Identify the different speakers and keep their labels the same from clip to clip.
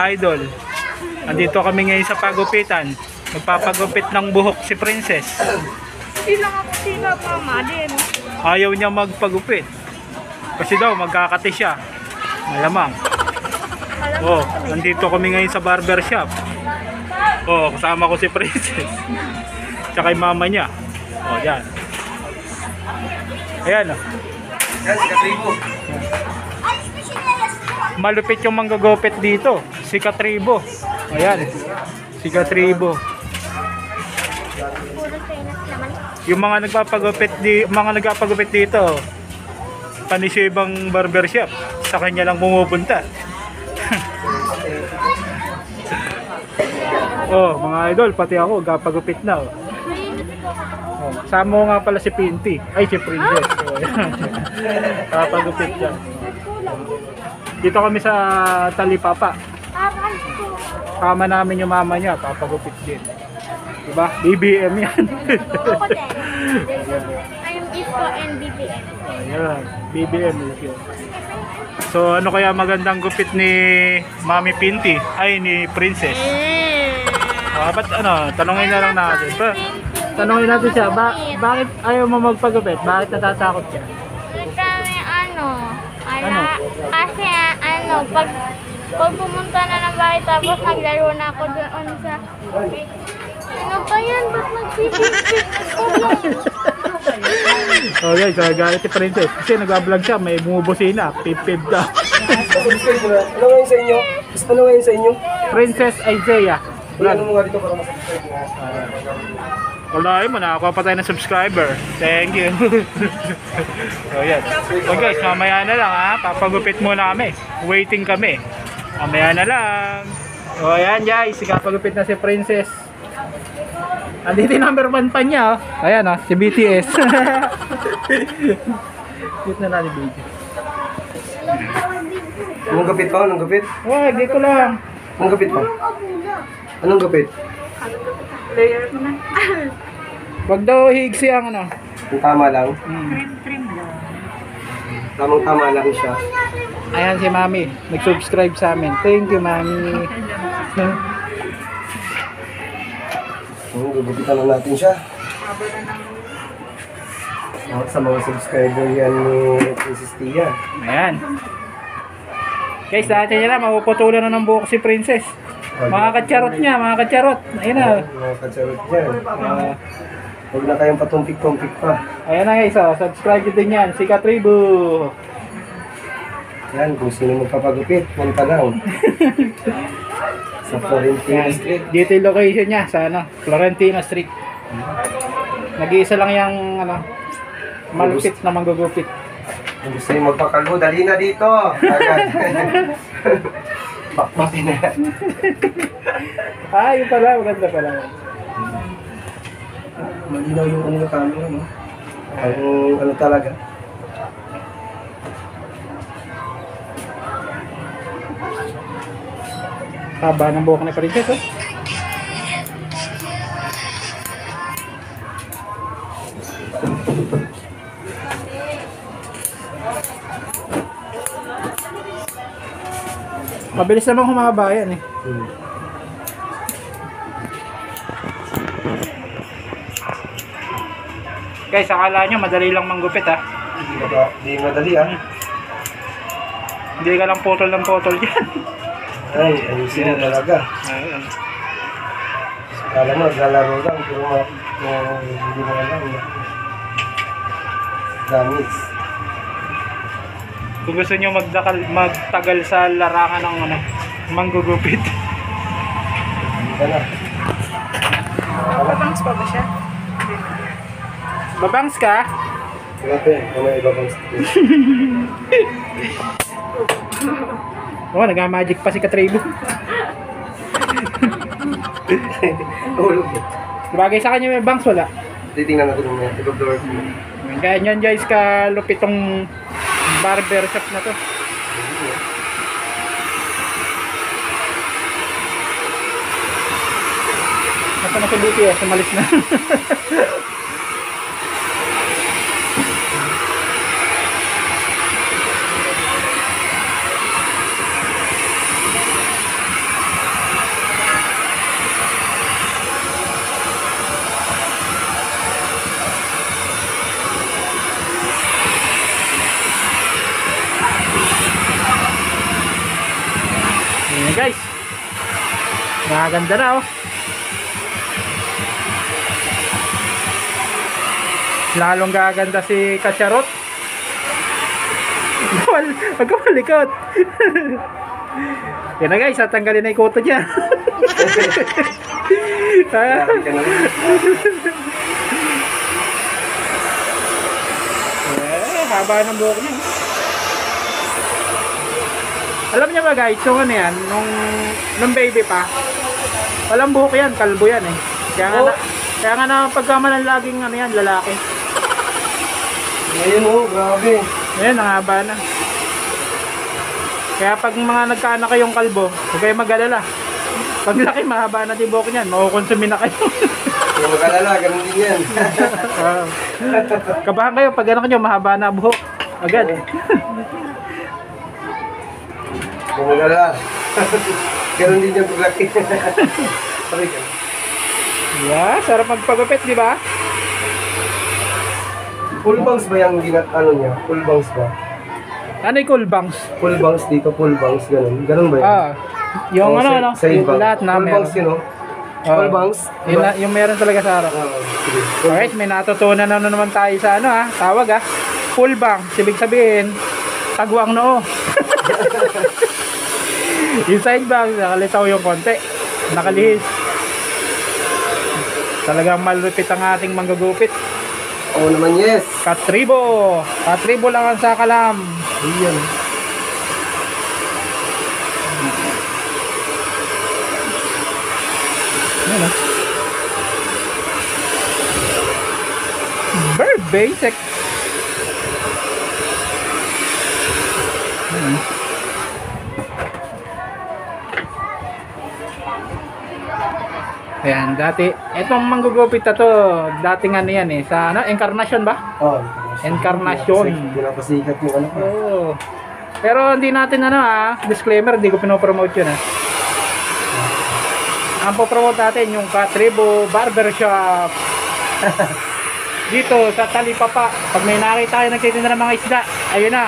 Speaker 1: ka-idol. Andito kami ngayon sa pagupitan. Magpapagupit ng buhok si Princess.
Speaker 2: Sila ako sila, mama din.
Speaker 1: Ayaw niya magpagupit. Kasi daw magkakati siya. Malamang. Oh, nandito kami ngayon sa barber shop. Oh, kasama ko si Princess. Tsaka yung mama niya. Oh, yan. Ayan oh.
Speaker 3: Yan, si Katribo.
Speaker 1: Malupit yung manggagupit dito. Si Katribo. Ayan. Si Katribo. Yung mga nagpapagupit dito, panisibang barbershop, sa kanya lang pumupunta. Oh, mga idol, pati ako gapagupit na. Oh. Oh, sama nga pala si Pinty. Ay, si Princess. Oh, kapagupit siya. Dito kami sa Talipapa. Kama namin yung mama niya, papagupit din. Diba? BBM yan.
Speaker 2: I'm Isko and BBM.
Speaker 1: Ayan, BBM yun. So ano kaya magandang gupit ni Mami Pinty? Ay, ni Princess. Ba't ano, tanongin na lang natin. Tanongin natin siya, bakit ayaw mo magpagupit? Bakit natatakot siya?
Speaker 2: Kami kasi pag pumunta na ng bahay tapos naglaro na ako doon sa... Ano ba yan? Ba't nagpipipip?
Speaker 1: Okay, so galit si Princess. Kasi nag-vlog siya, may bumubusina. Pip-pip daw.
Speaker 3: Ano ngayon sa inyo? Ano ngayon sa inyo?
Speaker 1: Princess Isaiah.
Speaker 3: Ano mo nga dito para masasakit nga?
Speaker 1: Wala mo, nakakuha pa tayo ng subscriber. Thank you. So yan. So guys, mamaya na lang ha. Papagupit muna kami. Waiting kami. Mamaya na lang. O yan guys, ikapagupit na si Princess. Andito yung number 1 pa niya. Oh. Ayan oh, si BTS. Cute na natin video.
Speaker 3: Anong gupit pa? Anong gupit?
Speaker 1: Wag, dito lang.
Speaker 3: Anong gupit pa? Anong gupit?
Speaker 2: Layer ko na.
Speaker 1: Wag daw higsi ang ano.
Speaker 3: Ang tama lang.
Speaker 2: Trim lang.
Speaker 3: Tamang-tama lang siya.
Speaker 1: Ayan si Mami, nag-subscribe sa amin. Thank you, Mami.
Speaker 3: Gugupitan na natin siya. Sa mga subscriber yan ni Princess Tia.
Speaker 1: Ayan. Guys, dati nyo lang, mapuputulan na ng buhok si Princess. Mga katsarot niya, mga katsarot. Ayan na.
Speaker 3: Mga katsarot dyan. Huwag na kayong patumpik-tumpik pa.
Speaker 1: Ayan na guys, oh, subscribe din yan. Si Katribo.
Speaker 3: Yan, kung sino magpapagupit, punta lang. Sa Florentina Street.
Speaker 1: Dito yung location niya, sa ano, Florentina Street. Nag-iisa lang yung ano, malupit na manggugupit.
Speaker 3: Kung gusto nyo magpakalbo, dali na dito. Agad. Bakbakin na.
Speaker 1: Ah, yun pala, maganda pala.
Speaker 3: Malinaw yung ano na camera, no? Ano talaga.
Speaker 1: Haba ng buhok ni Princess, oh. Mabilis namang humaba yan eh. Guys, akala nyo madali lang manggupit ha.
Speaker 3: Hindi madali ah.
Speaker 1: Hindi ka lang putol ng putol dyan.
Speaker 3: Ay, ayusin mo talaga. Kala mo, naglalaro lang. Pero hindi mo alam. Damage.
Speaker 1: Kung gusto nyo magtagal sa larangan ng ano, manggugupit.
Speaker 3: Hindi ka na.
Speaker 2: Babangs pa ba siya?
Speaker 1: Babangs ka?
Speaker 3: Grabe, kung may iba pang stick.
Speaker 1: Oo, nag-magic pa si Katribo.
Speaker 3: Tulog.
Speaker 1: Bagay sa kanya may bangs, wala.
Speaker 3: Titingnan natin yung mga door.
Speaker 1: Ganyan guys, kalupit tong barber shop na to. Nasa na si BTS, umalis na. Maganda na oh. Lalong gaganda si Kacharot. Huwag ka malikot. Yan na guys, tatanggalin na yung koto niya.
Speaker 3: Grabe ka naman.
Speaker 1: Haba ng buhok niya. Alam niya ba guys, yung ano yan, nung baby pa, walang buhok yan, kalbo yan eh. Kaya nga na pagkamalan laging ano yan, lalaki.
Speaker 3: Ngayon oh, grabe.
Speaker 1: Ayan, ang haba na. Kaya pag mga nagkaanak kayong kalbo, huwag kayo mag-alala. Pag laki, mahaba na din buhok niyan, makukonsumin na kayo.
Speaker 3: Kung mag-alala, ganun din yan.
Speaker 1: Kabahan kayo, pag anak nyo, mahaba na buhok. Agad.
Speaker 3: Kung mag-alala. Ganun din yung paglaki. Sorry ka.
Speaker 1: Yeah, sarap magpagupit, di ba?
Speaker 3: Full bangs ba yung ano niya? Full bangs ba?
Speaker 1: Ano yung cool bangs?
Speaker 3: Full bangs dito, full bangs, ganun. Ganun ba yun?
Speaker 1: Yung
Speaker 3: Oh,
Speaker 1: ano,
Speaker 3: side
Speaker 1: yung
Speaker 3: bang.
Speaker 1: lahat na
Speaker 3: Full
Speaker 1: meron.
Speaker 3: bangs yun, oh. Full bangs?
Speaker 1: Yung meron talaga sa harap.
Speaker 3: Sige.
Speaker 1: Alright, may natutunan na naman tayo sa ano tawag full bang. Ibig sabihin, tagwang noo. Yung side bang, nakalitaw yung konti. Nakalihis. Talagang malupit ang ating manggugupit.
Speaker 3: Oo naman, yes.
Speaker 1: Katribo. Katribo lang ang sakalam.
Speaker 3: Ayan.
Speaker 1: Ano? Very basic. Ayan, dati, etong manggugupit na to, dating ano yan sa ano, Encarnacion ba?
Speaker 3: Oh,
Speaker 1: Encarnacion.
Speaker 3: Pinapasikat yung ano.
Speaker 1: Oo. Pero hindi natin ano disclaimer, hindi ko pinopromote yun Ang popromote natin yung Katribo Barbershop. Dito sa Talipapa. Pag may nakita kayo nagtitinda ng mga isda, ayun na.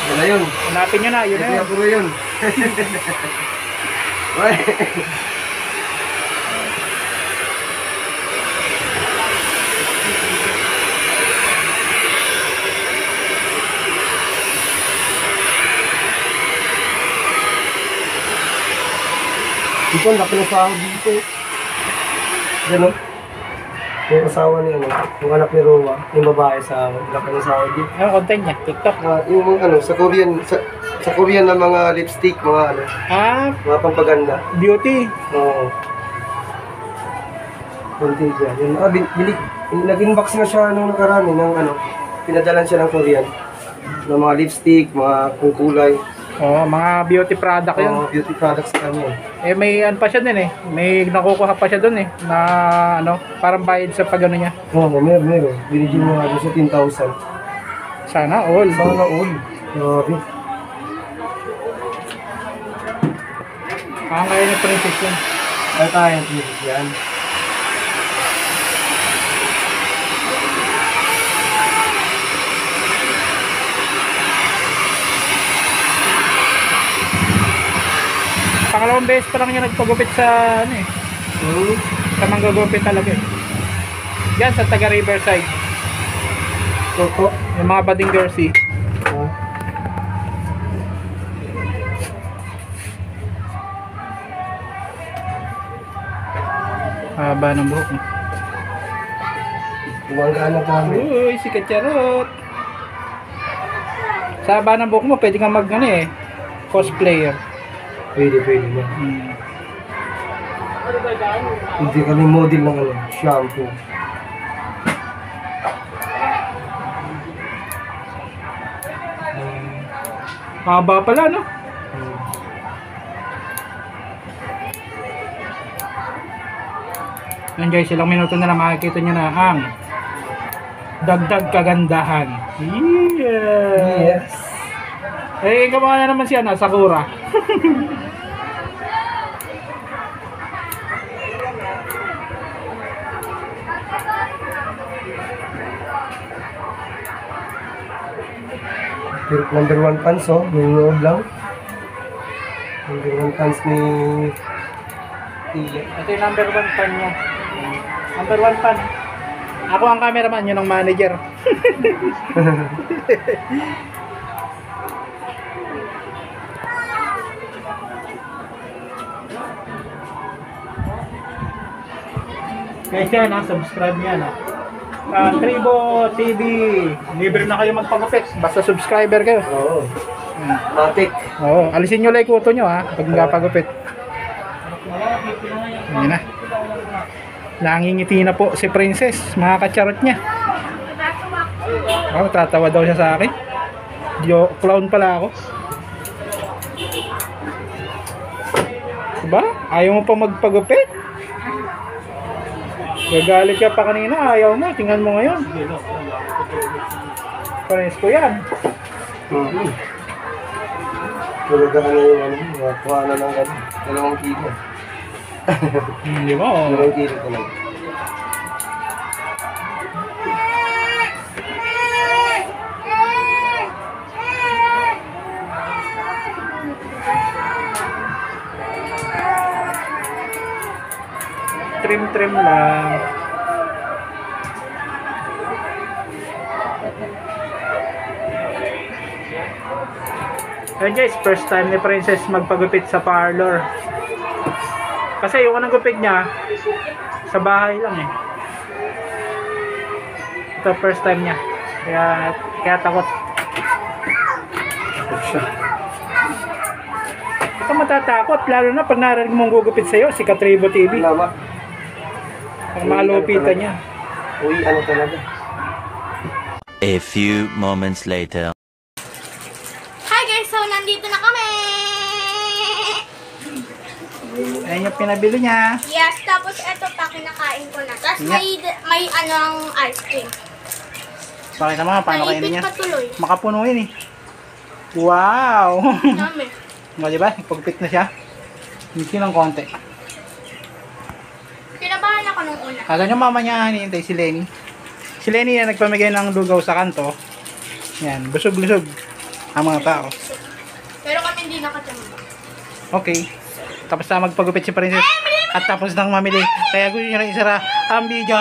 Speaker 3: Yan na yun.
Speaker 1: Hanapin nyo na, yun na
Speaker 3: Ito
Speaker 1: yun.
Speaker 3: yung puro yun. Ito, laki ng sahod dito. Gano'n. Yung asawa ni ano, yung anak ni Rowa, yung babae sa laki ng sahod dito.
Speaker 1: Ano content niya? TikTok?
Speaker 3: Yung mga ano, sa Korean na mga lipstick, mga ano, mga pampaganda.
Speaker 1: Beauty.
Speaker 3: Oo. Konti dyan. Yun, nag-inbox na siya nung nakarami ng ano, pinadalan siya ng Korean. Ng mga lipstick, mga kukulay.
Speaker 1: Mga beauty product yun.
Speaker 3: Beauty products kanya.
Speaker 1: May ano pa siya din may nakukuha pa siya dun na ano, parang bayad sa pag ano niya.
Speaker 3: Meron. Binigyan mo nga sa 10,000.
Speaker 1: Sana all.
Speaker 3: Sana all. Grabe.
Speaker 1: Kaya ni Princess yun.
Speaker 3: Ay tayo, please, yan.
Speaker 1: Pangalawang beses pa lang niya nagpagupit sa ano sa manggugupit talaga Yan sa taga Riverside.
Speaker 3: Toto.
Speaker 1: Yung mga bading jersey. Haba ng buhok mo.
Speaker 3: Gumagana kami.
Speaker 1: Uy, si Kacharot. Sa haba ng buhok mo, pwede kang mag cosplayer.
Speaker 3: Pwede na. Hindi kami model ng ano, shampoo.
Speaker 1: Haba pala, no? Yan guys, ilang minuto na lang makikita nyo na ang dagdag kagandahan. Yeah!
Speaker 3: Yes.
Speaker 1: Kamukha na naman siya Sakura.
Speaker 3: Number 1 pants, yung loob lang. Number 1 pants ni
Speaker 1: Ito yung number 1 fan niya. Number 1 fan. Ako ang cameraman, yun ang manager. Guys yan ha, subscribe niya na. Tribo TV. Libre na kayo magpagupit. Basta subscriber kayo.
Speaker 3: Oo. Matik.
Speaker 1: Oo, alisin nyo lang yung kuto nyo ha, pag nagpagupit. Yan na. Nangingiti na po si Princess, mga kacharot niya. Oh, tatawa daw siya sa akin. Clown pala ako. Diba? Ayaw mo pa magpagupit? Gagalit ka pa kanina, ayaw mo. Tingnan mo ngayon. Pares ko yan.
Speaker 3: Talaga ka na yung ano, kuha na ng 2 kilo.
Speaker 1: Hindi mo.
Speaker 3: 2 kilo talaga.
Speaker 1: Trim lang. Ayan guys, first time ni Princess magpagupit sa parlor. Kasi yung unang gupit niya sa bahay lang eh. Ito first time niya. Kaya takot. Takot siya. Ito matatakot lalo na pag narinig mong gugupit sa'yo si Katribo TV.
Speaker 3: Wala ba?
Speaker 1: Pag malupitan niya.
Speaker 3: Uy, ano talaga?
Speaker 4: A few moments later.
Speaker 2: Hi guys, so nandito na kami!
Speaker 1: Ayan yung pinabili niya.
Speaker 2: Yes, tapos eto pa kinakain ko na. Tapos may anong ice cream.
Speaker 1: Pakita mo paano kainin
Speaker 2: Naipit
Speaker 1: niya.
Speaker 2: pa tuloy.
Speaker 1: Makapuno yun eh. Wow!
Speaker 2: Dami.
Speaker 1: O diba? Pagpit na siya. Hindi ng konti.
Speaker 2: Kinabahan ako nung una.
Speaker 1: Asan yung mama niya hinihintay si Lenny? Si Lenny na nagpamigay ng lugaw sa kanto. Yan, busog-busog ang mga tao.
Speaker 2: Pero kami hindi nakachamba.
Speaker 1: Okay. Tapos na magpagupit si Princess. At tapos nang mamili. Kaya gusto nyo na isara ang video.